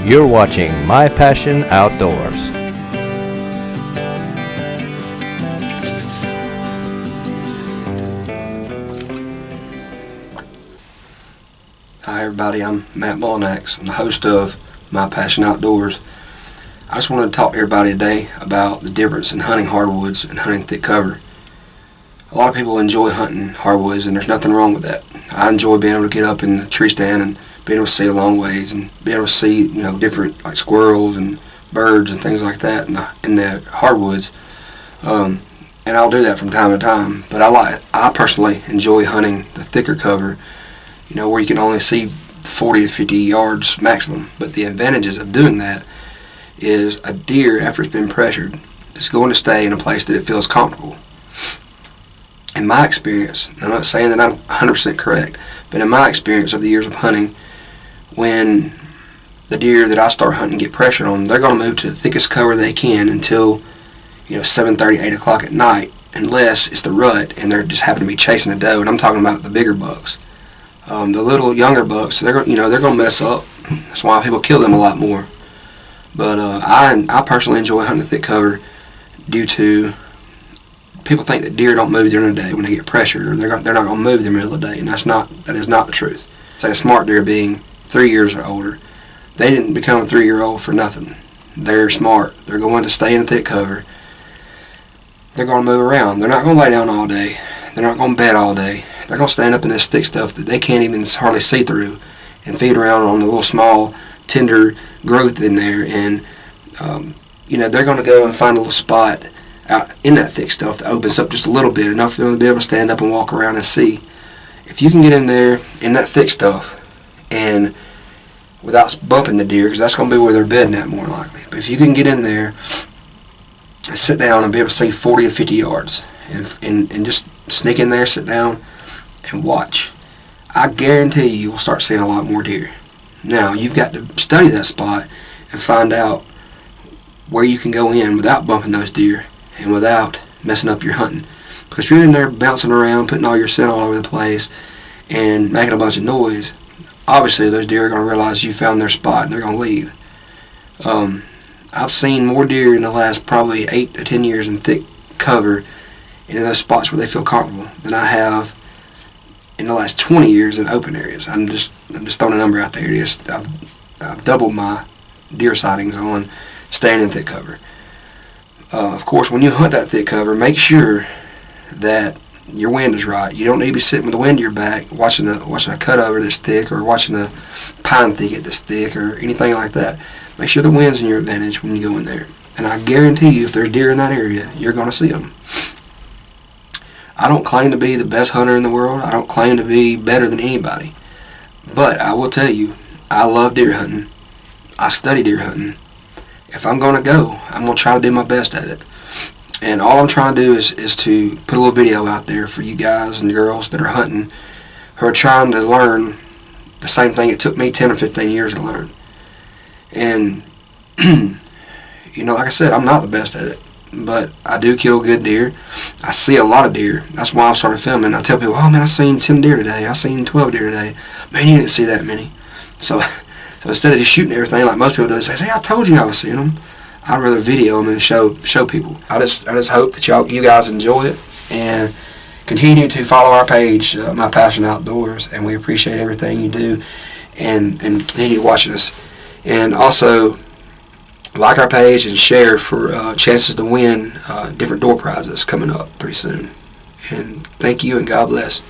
You're watching My Passion Outdoors. Hi everybody, I'm Matt Mullinax. I'm the host of My Passion Outdoors. I just wanted to talk to everybody today about the difference in hunting hardwoods and hunting thick cover. A lot of people enjoy hunting hardwoods, and there's nothing wrong with that. I enjoy being able to get up in the tree stand and being able to see a long ways and be able to see, different like squirrels and birds and things like that in the hardwoods. And I'll do that from time to time. But I personally enjoy hunting the thicker cover, where you can only see 40 to 50 yards maximum. But the advantages of doing that is a deer, after it's been pressured, is going to stay in a place that it feels comfortable. In my experience, I'm not saying that I'm 100% correct, but in my experience of the years of hunting, when the deer that I start hunting get pressure on, they're going to move to the thickest cover they can until 7:30, 8 o'clock at night, unless it's the rut and they're just happen to be chasing a doe. And I'm talking about the bigger bucks. The little younger bucks, they're going to mess up. That's why people kill them a lot more. But I personally enjoy hunting thick cover due to people think that deer don't move during the day when they get pressured, or they're not going to move in the middle of the day, and that is not the truth. Say a smart deer being 3 years or older, they didn't become a 3-year-old for nothing. They're smart. They're going to stay in thick cover. They're going to move around. They're not going to lay down all day. They're not going to bed all day. They're going to stand up in this thick stuff that they can't even hardly see through and feed around on the little small, tender growth in there. And, they're going to go and find a little spot out in that thick stuff that opens up just a little bit, enough for them to be able to stand up and walk around and see. If you can get in there in that thick stuff and without bumping the deer, because that's going to be where they're bedding at more likely. But if you can get in there and sit down and be able to see 40 to 50 yards and just sneak in there, sit down, and watch, I guarantee you will start seeing a lot more deer. Now, you've got to study that spot and find out where you can go in without bumping those deer and without messing up your hunting. Because if you're in there bouncing around, putting all your scent all over the place and making a bunch of noise, obviously those deer are going to realize you found their spot and they're going to leave. I've seen more deer in the last probably 8 to 10 years in thick cover and in those spots where they feel comfortable than I have in the last 20 years in open areas. I'm just throwing a number out there. I've doubled my deer sightings on staying in thick cover. Of course, when you hunt that thick cover, make sure that your wind is right. You don't need to be sitting with the wind to your back watching a cutover that's thick, or watching a pine thicket that's thick, or anything like that. Make sure the wind's in your advantage when you go in there. And I guarantee you, if there's deer in that area, you're going to see them. I don't claim to be the best hunter in the world. I don't claim to be better than anybody. But I will tell you, I love deer hunting. I study deer hunting. If I'm going to go, I'm going to try to do my best at it. And all I'm trying to do is to put a little video out there for you guys and girls that are hunting, who are trying to learn the same thing it took me 10 or 15 years to learn. And, like I said, I'm not the best at it. But I do kill good deer. I see a lot of deer. That's why I started filming. I tell people, oh man, I seen 10 deer today. I seen 12 deer today. Man, you didn't see that many. So instead of just shooting everything like most people do, say, hey, I told you I was seeing them. I'd rather video them and show people. I just hope that you guys enjoy it and continue to follow our page, My Passion Outdoors, and we appreciate everything you do and continue watching us. And also, like our page and share for chances to win different door prizes coming up pretty soon. And thank you, and God bless.